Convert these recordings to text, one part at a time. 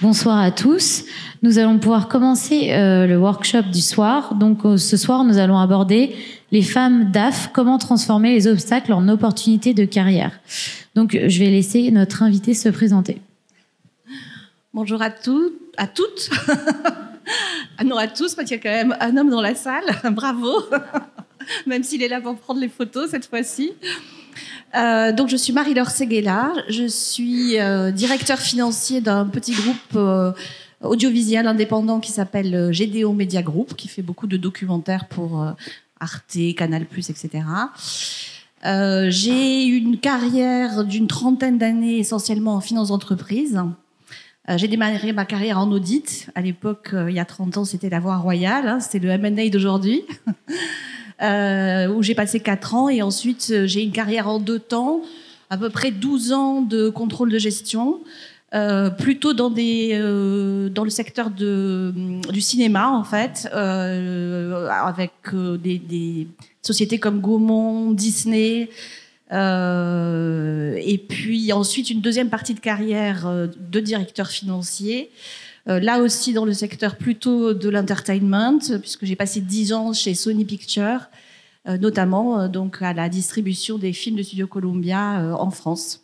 Bonsoir à tous. Nous allons pouvoir commencer le workshop du soir. Donc ce soir, nous allons aborder les femmes DAF, comment transformer les obstacles en opportunités de carrière. Donc je vais laisser notre invitée se présenter. Bonjour à toutes. Ah non, à tous, parce qu'il y a quand même un homme dans la salle. Bravo. Même s'il est là pour prendre les photos cette fois-ci. Donc je suis Marie-Laure Seguela, je suis directeur financier d'un petit groupe audiovisuel indépendant qui s'appelle GDO Media Group, qui fait beaucoup de documentaires pour Arte, Canal+, etc. J'ai une carrière d'une trentaine d'années essentiellement en finance d'entreprise. J'ai démarré ma carrière en audit. À l'époque, il y a 30 ans, c'était la voie royale, hein, c'était le M&A d'aujourd'hui. Où j'ai passé 4 ans et ensuite j'ai une carrière en 2 temps, à peu près 12 ans de contrôle de gestion, plutôt dans le secteur du cinéma en fait, avec des sociétés comme Gaumont, Disney, et puis ensuite une deuxième partie de carrière de directeur financier. Là aussi dans le secteur plutôt de l'entertainment, puisque j'ai passé 10 ans chez Sony Pictures, notamment donc à la distribution des films de Studio Columbia en France.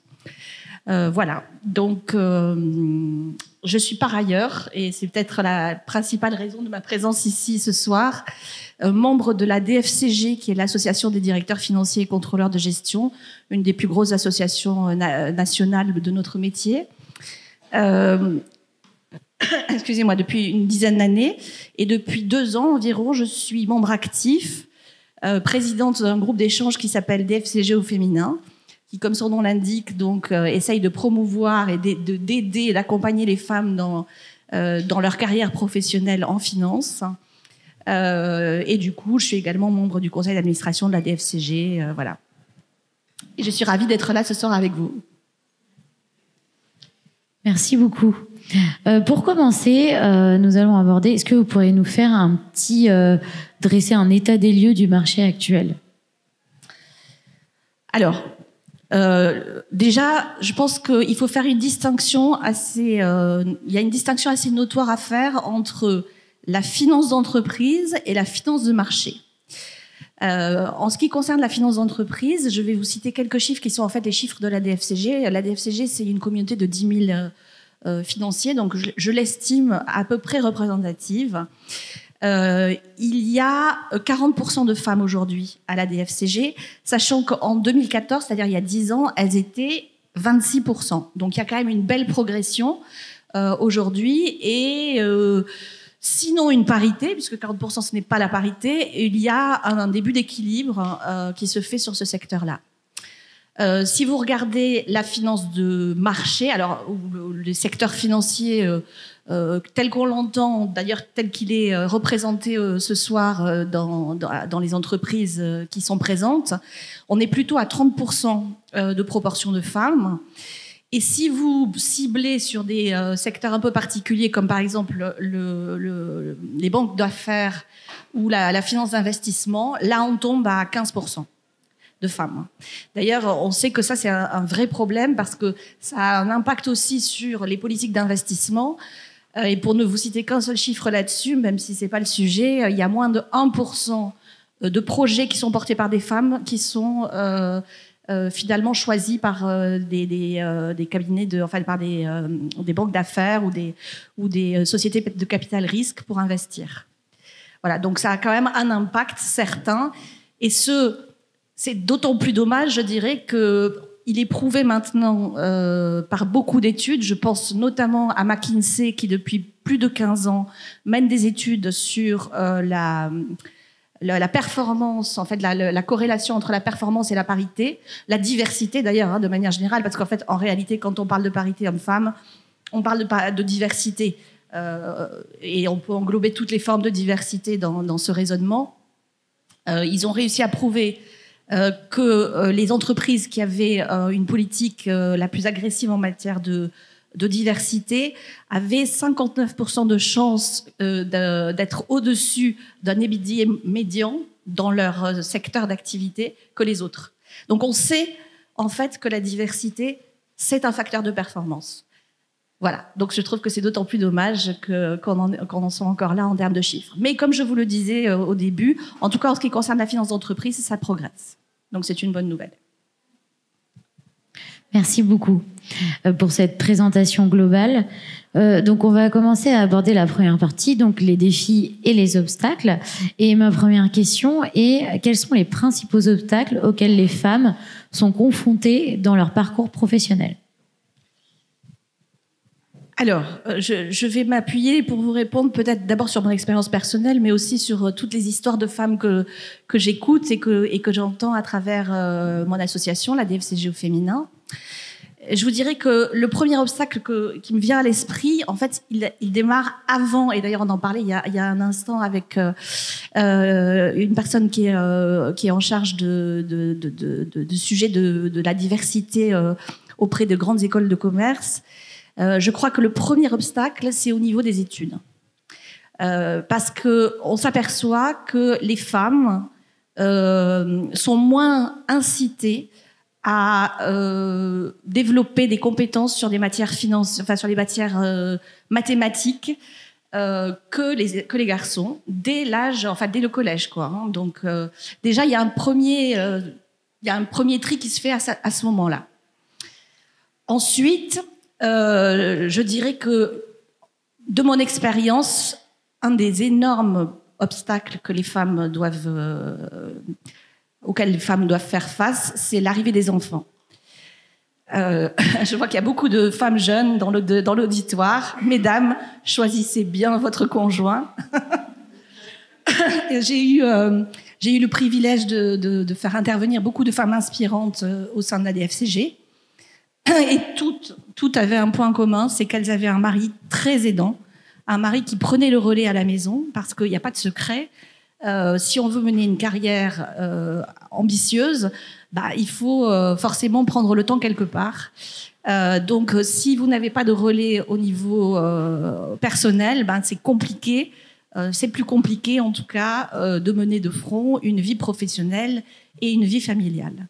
Voilà, donc je suis par ailleurs, et c'est peut-être la principale raison de ma présence ici ce soir, membre de la DFCG, qui est l'association des directeurs financiers et contrôleurs de gestion, une des plus grosses associations nationales de notre métier. Excusez-moi, depuis une dizaine d'années, et depuis 2 ans environ, je suis membre actif, présidente d'un groupe d'échange qui s'appelle DFCG au féminin, qui, comme son nom l'indique, donc essaye de promouvoir et d'aider et d'accompagner les femmes dans leur carrière professionnelle en finance. Et du coup, je suis également membre du conseil d'administration de la DFCG, voilà. Et je suis ravie d'être là ce soir avec vous. Merci beaucoup. Pour commencer, nous allons aborder, est-ce que vous pourriez nous faire dresser un état des lieux du marché actuel? Alors, déjà, je pense qu'il faut faire une distinction il y a une distinction assez notoire à faire entre la finance d'entreprise et la finance de marché. En ce qui concerne la finance d'entreprise, je vais vous citer quelques chiffres qui sont en fait les chiffres de la DFCG. La DFCG, c'est une communauté de 10 000 financiers, donc je l'estime à peu près représentative. Il y a 40% de femmes aujourd'hui à la DFCG, sachant qu'en 2014, c'est-à-dire il y a 10 ans, elles étaient 26%. Donc il y a quand même une belle progression aujourd'hui et sinon une parité, puisque 40% ce n'est pas la parité, il y a un début d'équilibre qui se fait sur ce secteur-là. Si vous regardez la finance de marché, alors le secteur financier tel qu'on l'entend, d'ailleurs tel qu'il est représenté ce soir dans les entreprises qui sont présentes, on est plutôt à 30% de proportion de femmes. Et si vous ciblez sur des secteurs un peu particuliers, comme par exemple les banques d'affaires ou la finance d'investissement, là on tombe à 15% de femmes. D'ailleurs, on sait que ça, c'est un vrai problème parce que ça a un impact aussi sur les politiques d'investissement. Et pour ne vous citer qu'un seul chiffre là-dessus, même si c'est pas le sujet, il y a moins de 1% de projets qui sont portés par des femmes qui sont finalement choisis par des cabinets par des banques d'affaires ou des sociétés de capital risque pour investir. Voilà, donc ça a quand même un impact certain. Et c'est d'autant plus dommage, je dirais, qu'il est prouvé maintenant par beaucoup d'études. Je pense notamment à McKinsey, qui depuis plus de 15 ans mène des études sur la performance, en fait, la corrélation entre la performance et la parité, la diversité d'ailleurs, hein, de manière générale, parce qu'en fait, en réalité, quand on parle de parité homme-femme, on parle de diversité. Et on peut englober toutes les formes de diversité dans ce raisonnement. Ils ont réussi à prouver que les entreprises qui avaient une politique la plus agressive en matière de diversité avaient 59% de chances d'être au-dessus d'un EBITDA médian dans leur secteur d'activité que les autres. Donc on sait en fait que la diversité, c'est un facteur de performance. Voilà, donc je trouve que c'est d'autant plus dommage qu'on en soit encore là en termes de chiffres. Mais comme je vous le disais au début, en tout cas en ce qui concerne la finance d'entreprise, ça progresse. Donc c'est une bonne nouvelle. Merci beaucoup pour cette présentation globale. Donc on va commencer à aborder la première partie, donc les défis et les obstacles. Et ma première question est, quels sont les principaux obstacles auxquels les femmes sont confrontées dans leur parcours professionnel ? Alors, je vais m'appuyer pour vous répondre peut-être d'abord sur mon expérience personnelle, mais aussi sur toutes les histoires de femmes que j'écoute et que j'entends à travers mon association, la DFCG au féminin. Je vous dirais que le premier obstacle qui me vient à l'esprit, en fait, il démarre avant, et d'ailleurs on en parlait il y a un instant avec une personne qui est en charge de sujets de la diversité auprès de grandes écoles de commerce. Je crois que le premier obstacle, c'est au niveau des études. Parce qu'on s'aperçoit que les femmes sont moins incitées à développer des compétences sur des matières sur les matières mathématiques que les garçons, dès le collège, quoi. Hein. Donc déjà, il y a un premier tri qui se fait à ce moment-là. Ensuite, je dirais que, de mon expérience, un des énormes obstacles auxquels les femmes doivent faire face, c'est l'arrivée des enfants. Je vois qu'il y a beaucoup de femmes jeunes dans l'auditoire. Mesdames, choisissez bien votre conjoint. J'ai eu le privilège de faire intervenir beaucoup de femmes inspirantes au sein de la DFCG. Et toutes avaient un point commun, c'est qu'elles avaient un mari très aidant, un mari qui prenait le relais à la maison, parce qu'il n'y a pas de secret. Si on veut mener une carrière ambitieuse, il faut forcément prendre le temps quelque part. Donc, si vous n'avez pas de relais au niveau personnel, c'est compliqué. C'est plus compliqué, en tout cas, de mener de front une vie professionnelle et une vie familiale.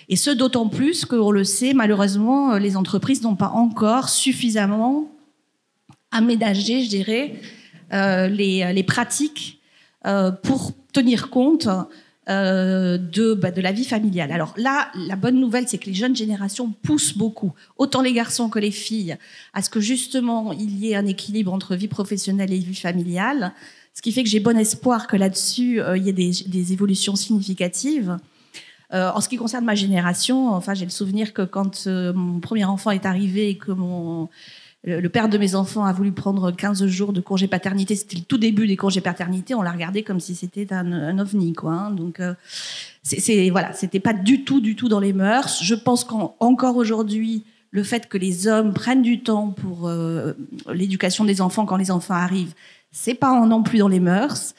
Et ce, d'autant plus qu'on le sait, malheureusement, les entreprises n'ont pas encore suffisamment aménagé, je dirais, les pratiques pour tenir compte de la vie familiale. Alors là, la bonne nouvelle, c'est que les jeunes générations poussent beaucoup, autant les garçons que les filles, à ce que justement il y ait un équilibre entre vie professionnelle et vie familiale, ce qui fait que j'ai bon espoir que là-dessus, il y ait des évolutions significatives. En ce qui concerne ma génération, j'ai le souvenir que quand mon premier enfant est arrivé et que le père de mes enfants a voulu prendre 15 jours de congé paternité, c'était le tout début des congés paternité, on l'a regardé comme si c'était un ovni, quoi. Hein. Donc, c'était pas du tout dans les mœurs. Je pense qu'encore aujourd'hui, le fait que les hommes prennent du temps pour l'éducation des enfants quand les enfants arrivent, c'est pas non plus dans les mœurs.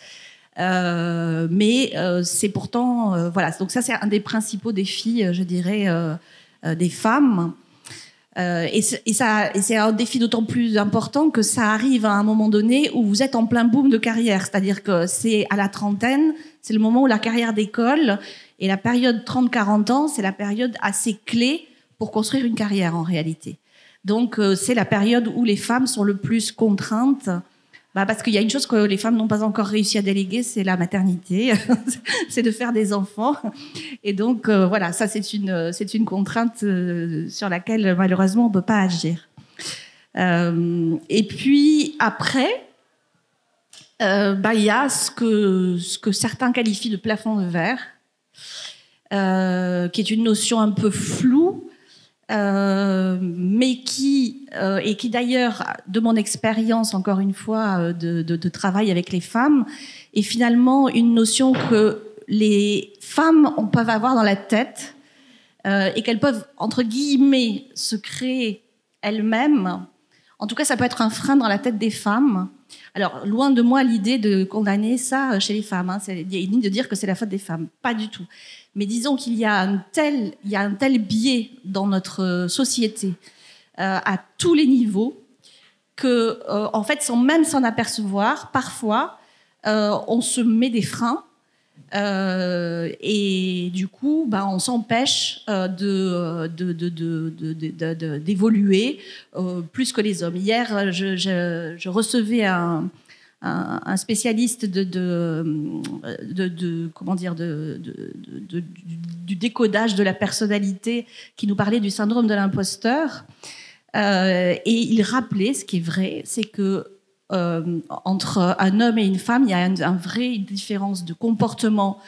Mais c'est pourtant donc ça c'est un des principaux défis, je dirais, des femmes. Et c'est un défi d'autant plus important que ça arrive à un moment donné où vous êtes en plein boom de carrière, c'est-à-dire que c'est à la trentaine, c'est le moment où la carrière décolle, et la période 30-40 ans, c'est la période assez clé pour construire une carrière en réalité. Donc c'est la période où les femmes sont le plus contraintes. Parce qu'il y a une chose que les femmes n'ont pas encore réussi à déléguer, c'est la maternité, c'est de faire des enfants. Et donc, ça, c'est une contrainte sur laquelle, malheureusement, on ne peut pas agir. Et puis, après, il y a ce que certains qualifient de plafond de verre, qui est une notion un peu floue, mais qui d'ailleurs, de mon expérience, encore une fois, de travail avec les femmes, est finalement une notion que les femmes peuvent avoir dans la tête et qu'elles peuvent, entre guillemets, se créer elles-mêmes. En tout cas, ça peut être un frein dans la tête des femmes. Alors, loin de moi l'idée de condamner ça chez les femmes, hein, ni de dire que c'est la faute des femmes, pas du tout. Mais disons qu'il y a un tel biais dans notre société à tous les niveaux que, en fait, sans même s'en apercevoir, parfois, on se met des freins Et du coup, on s'empêche d'évoluer plus que les hommes. Hier, je recevais un spécialiste du décodage de la personnalité qui nous parlait du syndrome de l'imposteur. Et il rappelait, ce qui est vrai, c'est que entre un homme et une femme, il y a une vraie différence de comportement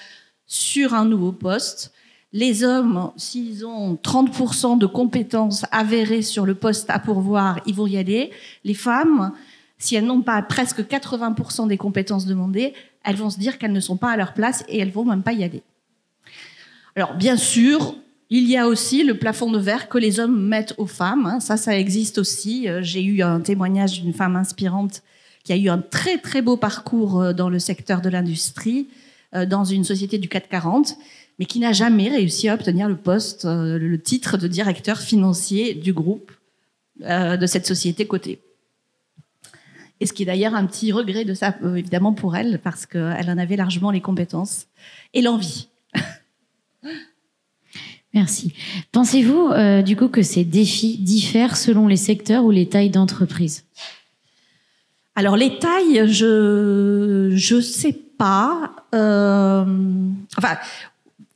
sur un nouveau poste. Les hommes, s'ils ont 30% de compétences avérées sur le poste à pourvoir, ils vont y aller. Les femmes, si elles n'ont pas presque 80% des compétences demandées, elles vont se dire qu'elles ne sont pas à leur place et elles vont même pas y aller. Alors, bien sûr, il y a aussi le plafond de verre que les hommes mettent aux femmes. Ça existe aussi. J'ai eu un témoignage d'une femme inspirante qui a eu un très, très beau parcours dans le secteur de l'industrie, dans une société du CAC 40, mais qui n'a jamais réussi à obtenir le poste, le titre de directeur financier du groupe de cette société cotée. Et ce qui est d'ailleurs un petit regret de ça, évidemment, pour elle, parce qu'elle en avait largement les compétences et l'envie. Merci. Pensez-vous, du coup, que ces défis diffèrent selon les secteurs ou les tailles d'entreprise ? Alors, les tailles, je sais pas. Enfin,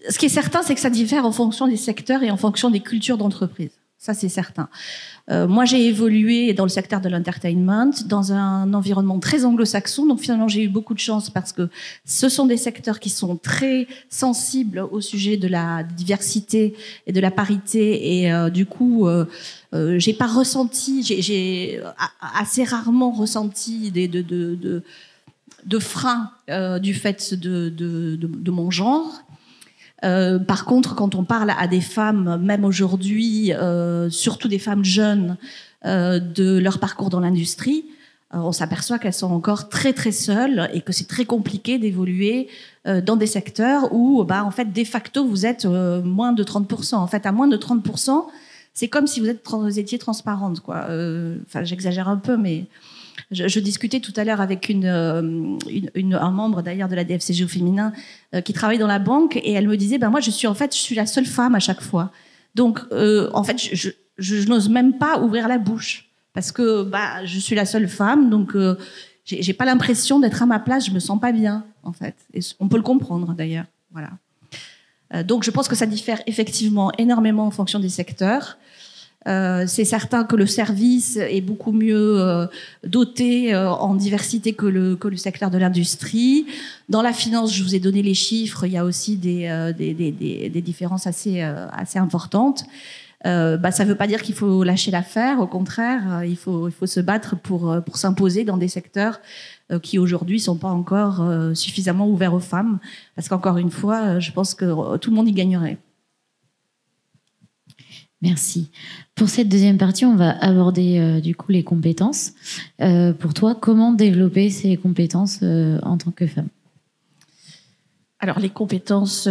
ce qui est certain, c'est que ça diffère en fonction des secteurs et en fonction des cultures d'entreprise. Ça, c'est certain. Moi, j'ai évolué dans le secteur de l'entertainment, dans un environnement très anglo-saxon. Donc, finalement, j'ai eu beaucoup de chance parce que ce sont des secteurs qui sont très sensibles au sujet de la diversité et de la parité. Et du coup, j'ai pas ressenti, j'ai assez rarement ressenti de freins du fait de mon genre. Par contre, quand on parle à des femmes, même aujourd'hui, surtout des femmes jeunes, de leur parcours dans l'industrie, on s'aperçoit qu'elles sont encore très très seules et que c'est très compliqué d'évoluer dans des secteurs où, en fait, de facto, vous êtes moins de 30%. En fait, à moins de 30%, c'est comme si vous étiez transparente, quoi. Enfin, j'exagère un peu, mais je discutais tout à l'heure avec un membre d'ailleurs de la DFCG au féminin qui travaille dans la banque et elle me disait moi je suis la seule femme à chaque fois. Donc en fait je n'ose même pas ouvrir la bouche parce que je suis la seule femme, donc j'ai pas l'impression d'être à ma place, je me sens pas bien en fait. Et on peut le comprendre d'ailleurs. Voilà. Donc je pense que ça diffère effectivement énormément en fonction des secteurs. C'est certain que le service est beaucoup mieux doté en diversité que le secteur de l'industrie. Dans la finance, je vous ai donné les chiffres, il y a aussi des différences assez importantes. Ça ne veut pas dire qu'il faut lâcher l'affaire, au contraire, il faut se battre pour s'imposer dans des secteurs qui aujourd'hui sont pas encore suffisamment ouverts aux femmes, parce qu'encore une fois, je pense que tout le monde y gagnerait. Merci. Pour cette deuxième partie, on va aborder du coup les compétences. Pour toi, comment développer ces compétences en tant que femme ? Alors les compétences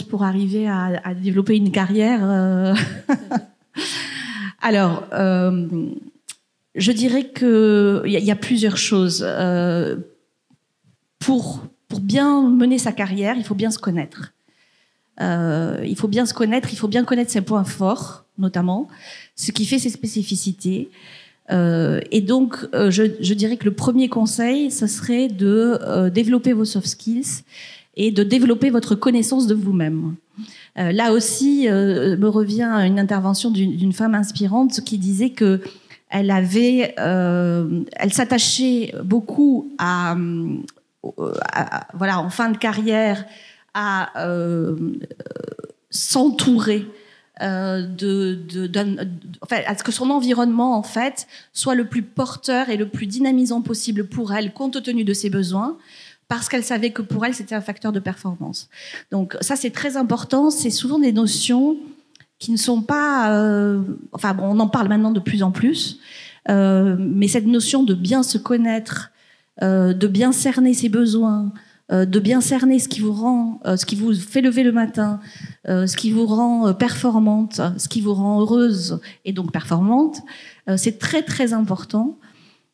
pour arriver à développer une carrière. Alors, je dirais que il y a plusieurs choses. Pour bien mener sa carrière, il faut bien se connaître. Il faut bien se connaître, il faut bien connaître ses points forts, notamment, ce qui fait ses spécificités. Et donc, je dirais que le premier conseil, ce serait de développer vos soft skills et de développer votre connaissance de vous-même. Là aussi, me revient une intervention d'une femme inspirante qui disait que elle s'attachait beaucoup en fin de carrière, à s'entourer à ce que son environnement en fait soit le plus porteur et le plus dynamisant possible pour elle, compte tenu de ses besoins, parce qu'elle savait que pour elle c'était un facteur de performance. Donc ça c'est très important. C'est souvent des notions qui ne sont pas on en parle maintenant de plus en plus, mais cette notion de bien se connaître, de bien cerner ses besoins, de bien cerner ce qui vous fait lever le matin, ce qui vous rend performante, ce qui vous rend heureuse et donc performante, c'est très très important.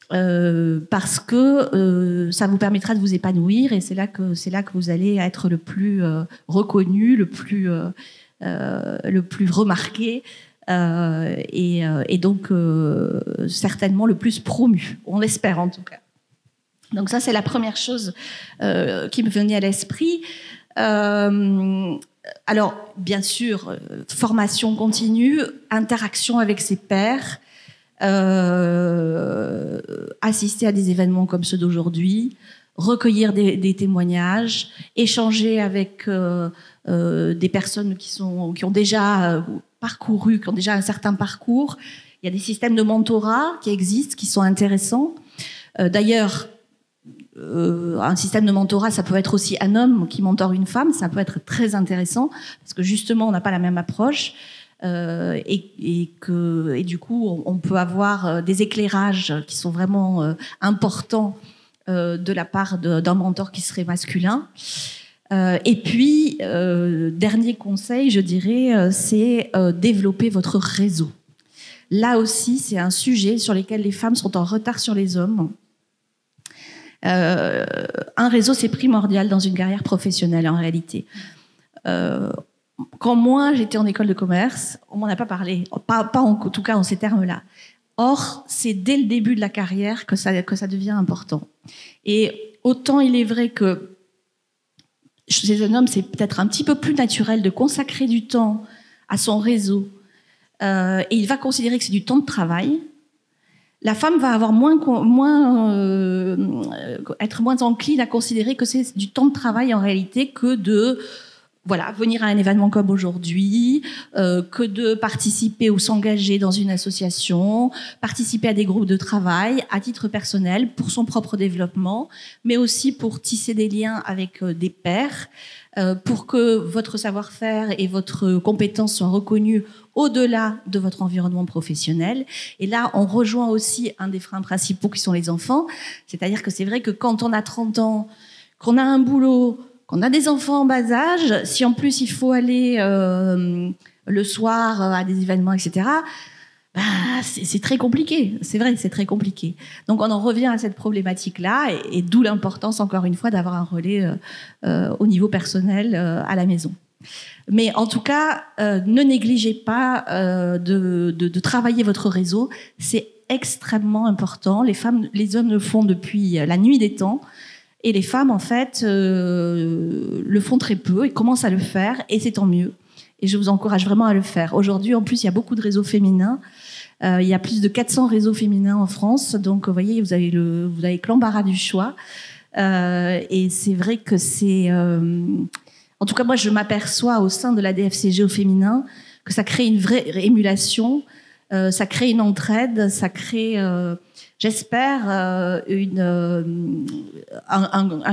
parce que ça vous permettra de vous épanouir et c'est là que vous allez être le plus reconnu, le plus remarqué et donc certainement le plus promu. On l'espère en tout cas. Donc ça c'est la première chose qui me venait à l'esprit. Alors bien sûr, formation continue, interaction avec ses pairs. Assister à des événements comme ceux d'aujourd'hui, recueillir des témoignages, échanger avec des personnes qui ont déjà parcouru, qui ont déjà un certain parcours. Il y a des systèmes de mentorat qui existent, qui sont intéressants. D'ailleurs, un système de mentorat, ça peut être aussi un homme qui mentore une femme, ça peut être très intéressant, parce que justement, on n'a pas la même approche. Et du coup on peut avoir des éclairages qui sont vraiment importants de la part d'un mentor qui serait masculin. Et puis dernier conseil, je dirais, c'est développer votre réseau. Là aussi, c'est un sujet sur lequel les femmes sont en retard sur les hommes. Un réseau, c'est primordial dans une carrière professionnelle en réalité. Quand moi, j'étais en école de commerce, on m'en a pas parlé, pas en tout cas en ces termes-là. Or, c'est dès le début de la carrière que ça devient important. Et autant il est vrai que chez un homme, c'est peut-être un petit peu plus naturel de consacrer du temps à son réseau, et il va considérer que c'est du temps de travail. La femme va avoir être moins encline à considérer que c'est du temps de travail en réalité que de venir à un événement comme aujourd'hui, que de participer ou s'engager dans une association, participer à des groupes de travail à titre personnel pour son propre développement, mais aussi pour tisser des liens avec des pairs, pour que votre savoir-faire et votre compétence soient reconnues au-delà de votre environnement professionnel. Et là, on rejoint aussi un des freins principaux qui sont les enfants. C'est-à-dire que c'est vrai que quand on a 30 ans, qu'on a un boulot, qu'on a des enfants en bas âge, si en plus il faut aller le soir à des événements, etc., c'est très compliqué. C'est vrai, c'est très compliqué. Donc on en revient à cette problématique-là, et d'où l'importance, encore une fois, d'avoir un relais au niveau personnel à la maison. Mais en tout cas, ne négligez pas de travailler votre réseau. C'est extrêmement important. Les hommes le font depuis la nuit des temps. Et les femmes, en fait, le font très peu et commencent à le faire, et c'est tant mieux. Et je vous encourage vraiment à le faire. Aujourd'hui, en plus, il y a beaucoup de réseaux féminins. Il y a plus de 400 réseaux féminins en France. Donc, vous voyez, vous avez que l'embarras du choix. Et c'est vrai que c'est... En tout cas, moi, je m'aperçois au sein de la DFCG au féminin que ça crée une vraie émulation, ça crée une entraide, ça crée... j'espère un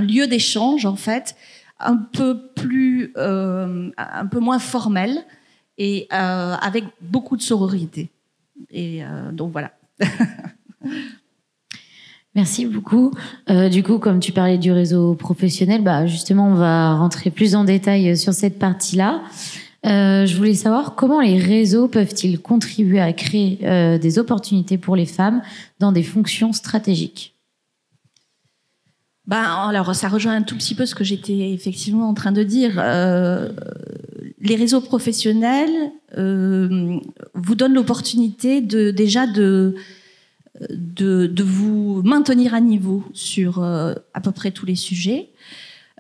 lieu d'échange en fait un peu moins formel et avec beaucoup de sororité. Et donc voilà. Merci beaucoup. Du coup, comme tu parlais du réseau professionnel, justement, on va rentrer plus en détail sur cette partie-là. Je voulais savoir comment les réseaux peuvent-ils contribuer à créer des opportunités pour les femmes dans des fonctions stratégiques. Alors, ça rejoint un tout petit peu ce que j'étais effectivement en train de dire. Les réseaux professionnels vous donnent l'opportunité de vous maintenir à niveau sur à peu près tous les sujets.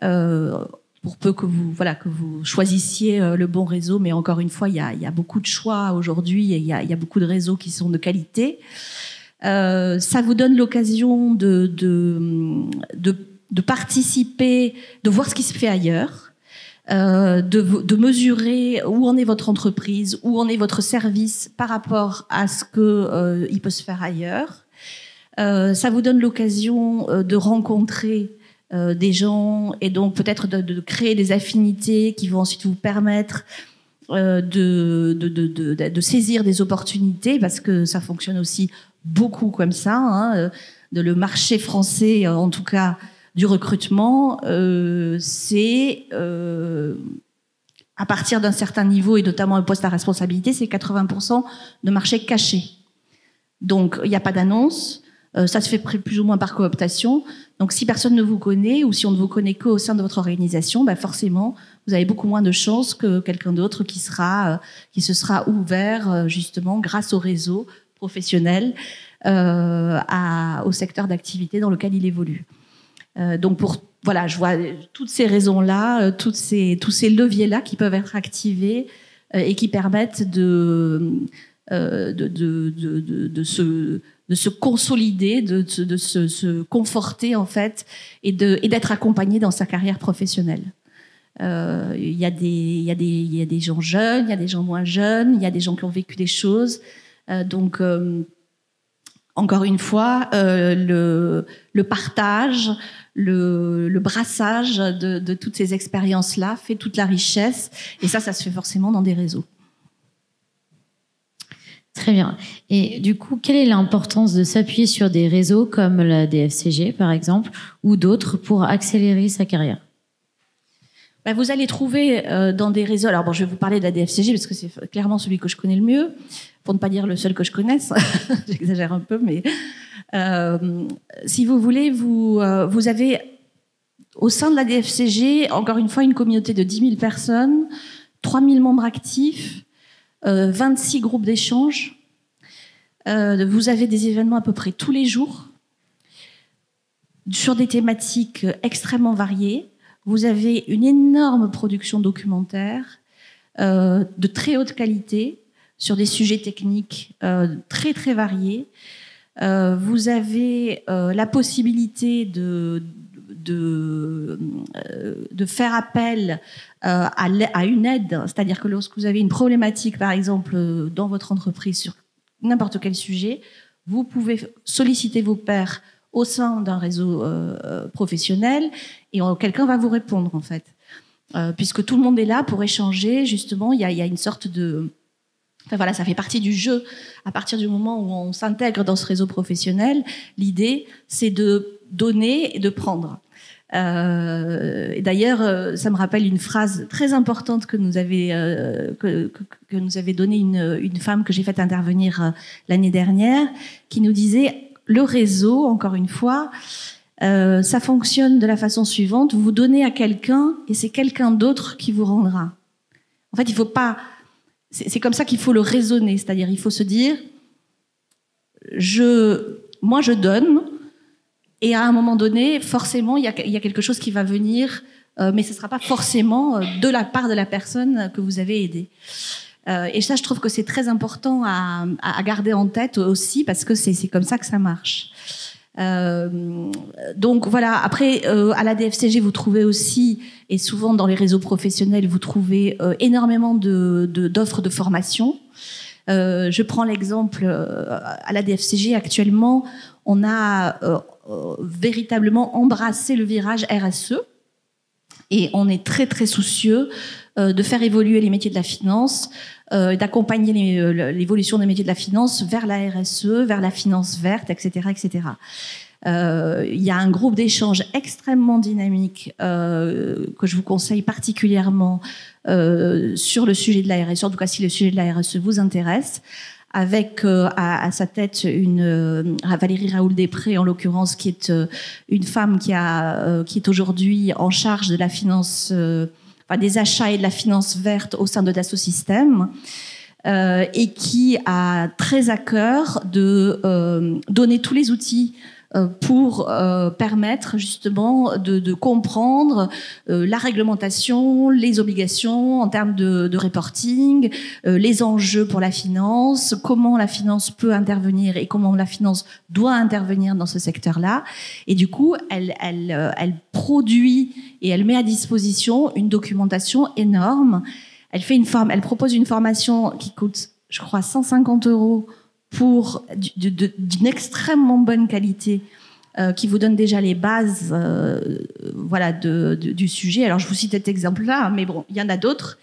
Pour peu que vous choisissiez le bon réseau, mais encore une fois, il y a beaucoup de choix aujourd'hui et il y a beaucoup de réseaux qui sont de qualité. Ça vous donne l'occasion de participer, de voir ce qui se fait ailleurs, de mesurer où en est votre entreprise, où en est votre service par rapport à ce que il peut se faire ailleurs. Ça vous donne l'occasion de rencontrer des gens et donc peut-être de créer des affinités qui vont ensuite vous permettre de saisir des opportunités, parce que ça fonctionne aussi beaucoup comme ça, hein. Le marché français, en tout cas du recrutement, c'est à partir d'un certain niveau et notamment un poste à responsabilité, c'est 80% de marché caché. Donc il n'y a pas d'annonce. Ça se fait plus ou moins par cooptation. Donc, si personne ne vous connaît ou si on ne vous connaît qu'au sein de votre organisation, forcément, vous avez beaucoup moins de chances que quelqu'un d'autre qui se sera ouvert justement grâce au réseau professionnel au secteur d'activité dans lequel il évolue. Donc, voilà, je vois toutes ces raisons-là, tous ces leviers-là qui peuvent être activés et qui permettent de se consolider, de se conforter en fait, et d'être accompagné dans sa carrière professionnelle. Il y a des gens jeunes, il y a des gens moins jeunes, il y a des gens qui ont vécu des choses. Donc, encore une fois, le partage, le brassage de toutes ces expériences-là fait toute la richesse, et ça se fait forcément dans des réseaux. Très bien. Et du coup, quelle est l'importance de s'appuyer sur des réseaux comme la DFCG, par exemple, ou d'autres pour accélérer sa carrière? Vous allez trouver dans des réseaux... Alors, je vais vous parler de la DFCG parce que c'est clairement celui que je connais le mieux, pour ne pas dire le seul que je connaisse. J'exagère un peu, mais si vous voulez, vous avez au sein de la DFCG, encore une fois, une communauté de 10 000 personnes, 3 000 membres actifs, 26 groupes d'échange. Vous avez des événements à peu près tous les jours sur des thématiques extrêmement variées. Vous avez une énorme production documentaire de très haute qualité sur des sujets techniques très très variés. Vous avez la possibilité de faire appel à une aide, c'est-à-dire que lorsque vous avez une problématique, par exemple, dans votre entreprise sur n'importe quel sujet, vous pouvez solliciter vos pairs au sein d'un réseau professionnel et quelqu'un va vous répondre, en fait. Puisque tout le monde est là pour échanger, justement, il y a une sorte de... Enfin voilà, ça fait partie du jeu. À partir du moment où on s'intègre dans ce réseau professionnel, l'idée, c'est de donner et de prendre. Et d'ailleurs, ça me rappelle une phrase très importante que nous avait donnée une femme que j'ai fait intervenir l'année dernière, qui nous disait: le réseau, encore une fois, ça fonctionne de la façon suivante: vous donnez à quelqu'un et c'est quelqu'un d'autre qui vous rendra. En fait, il faut pas... C'est comme ça qu'il faut le raisonner, c'est-à-dire il faut se dire moi je donne, et à un moment donné, forcément, il y a quelque chose qui va venir, mais ce ne sera pas forcément de la part de la personne que vous avez aidée. Et ça, je trouve que c'est très important à garder en tête aussi, parce que c'est comme ça que ça marche. Donc voilà, après à la DFCG vous trouvez aussi, et souvent dans les réseaux professionnels vous trouvez énormément d'offres de formation. Je prends l'exemple à la DFCG actuellement, on a véritablement embrassé le virage RSE et on est très très soucieux de faire évoluer les métiers de la finance, d'accompagner l'évolution des métiers de la finance vers la RSE, vers la finance verte, etc., etc. Il y a un groupe d'échange extrêmement dynamique que je vous conseille particulièrement sur le sujet de la RSE, en tout cas si le sujet de la RSE vous intéresse, avec à sa tête Valérie Raoul-Després, en l'occurrence, qui est une femme qui est aujourd'hui en charge de la finance, des achats et de la finance verte au sein de Dassault Systèmes, et qui a très à cœur de donner tous les outils pour permettre justement de comprendre la réglementation, les obligations en termes de reporting, les enjeux pour la finance, comment la finance peut intervenir et comment la finance doit intervenir dans ce secteur-là. Et du coup, elle produit et elle met à disposition une documentation énorme. Elle propose une formation qui coûte, je crois, 150 € pour d'une extrêmement bonne qualité, qui vous donne déjà les bases du sujet. Alors, je vous cite cet exemple-là, mais bon, il y en a d'autres.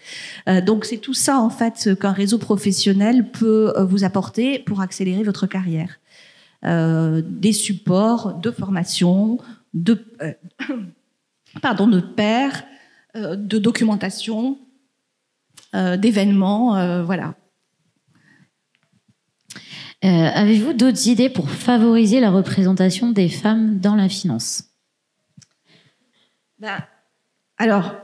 Donc, c'est tout ça, en fait, qu'un réseau professionnel peut vous apporter pour accélérer votre carrière. Des supports de formation, de pairs, de documentation, d'événements, voilà. Avez-vous d'autres idées pour favoriser la représentation des femmes dans la finance? Alors,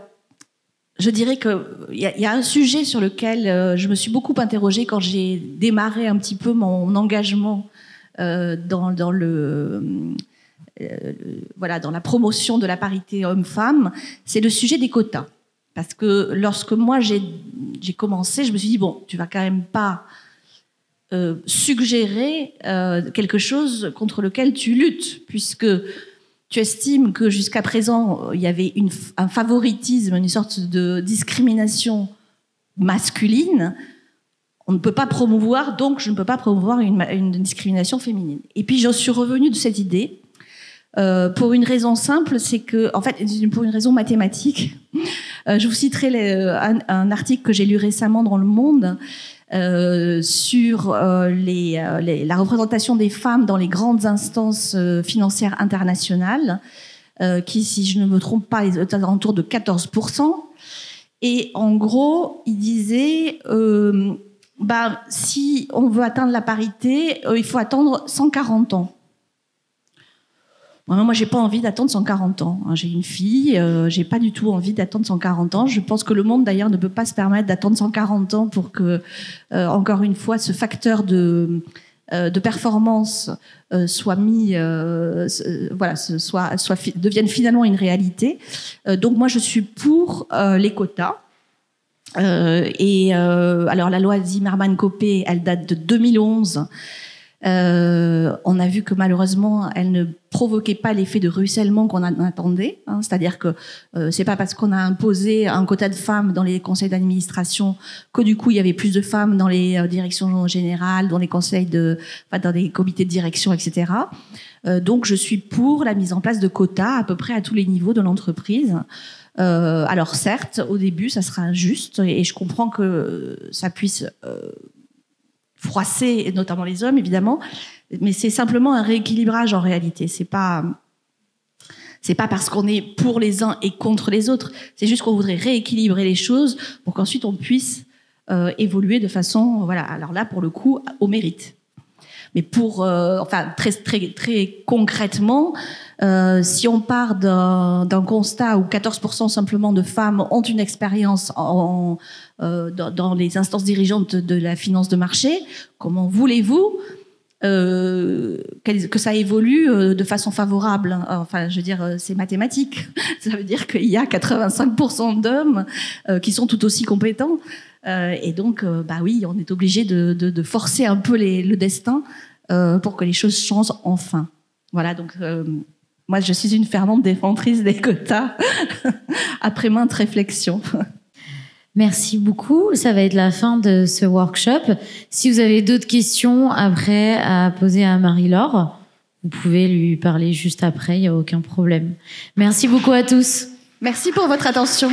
je dirais qu'il y a un sujet sur lequel je me suis beaucoup interrogée quand j'ai démarré un petit peu mon engagement dans la promotion de la parité homme-femme, c'est le sujet des quotas. Parce que lorsque moi j'ai commencé, je me suis dit, bon, tu vas quand même pas suggérer quelque chose contre lequel tu luttes, puisque tu estimes que jusqu'à présent, il y avait un favoritisme, une sorte de discrimination masculine. On ne peut pas promouvoir, donc je ne peux pas promouvoir une discrimination féminine. Et puis je suis revenue de cette idée pour une raison simple, c'est que, en fait, pour une raison mathématique. Je vous citerai un article que j'ai lu récemment dans Le Monde sur la représentation des femmes dans les grandes instances financières internationales, qui, si je ne me trompe pas, est à l'entour de 14%. Et en gros, il disait, si on veut atteindre la parité, il faut attendre 140 ans. Moi, j'ai pas envie d'attendre 140 ans. J'ai une fille, j'ai pas du tout envie d'attendre 140 ans. Je pense que le monde, d'ailleurs, ne peut pas se permettre d'attendre 140 ans pour que, encore une fois, ce facteur de performance soit mis, devienne finalement une réalité. Donc, moi, je suis pour les quotas. Alors, la loi Zimmermann-Copé, elle date de 2011. On a vu que malheureusement, elle ne provoquait pas l'effet de ruissellement qu'on attendait. C'est-à-dire que c'est pas parce qu'on a imposé un quota de femmes dans les conseils d'administration que du coup il y avait plus de femmes dans les directions générales, dans les conseils dans les comités de direction, etc. Donc je suis pour la mise en place de quotas à peu près à tous les niveaux de l'entreprise. Alors certes, au début, ça sera injuste et je comprends que ça puisse froisser, et notamment les hommes, évidemment, mais c'est simplement un rééquilibrage en réalité. C'est pas parce qu'on est pour les uns et contre les autres, c'est juste qu'on voudrait rééquilibrer les choses pour qu'ensuite on puisse évoluer de façon, voilà, alors là, pour le coup, au mérite. Mais très, très, très concrètement, si on part d'un constat où 14% simplement de femmes ont une expérience dans les instances dirigeantes de la finance de marché, comment voulez-vous que ça évolue de façon favorable? Enfin, je veux dire, c'est mathématique. Ça veut dire qu'il y a 85% d'hommes qui sont tout aussi compétents. Et donc, oui, on est obligé de forcer un peu le destin pour que les choses changent enfin. Voilà, donc moi, je suis une fervente défendrice des quotas après maintes réflexions. Merci beaucoup. Ça va être la fin de ce workshop. Si vous avez d'autres questions après à poser à Marie-Laure, vous pouvez lui parler juste après, il n'y a aucun problème. Merci beaucoup à tous. Merci pour votre attention.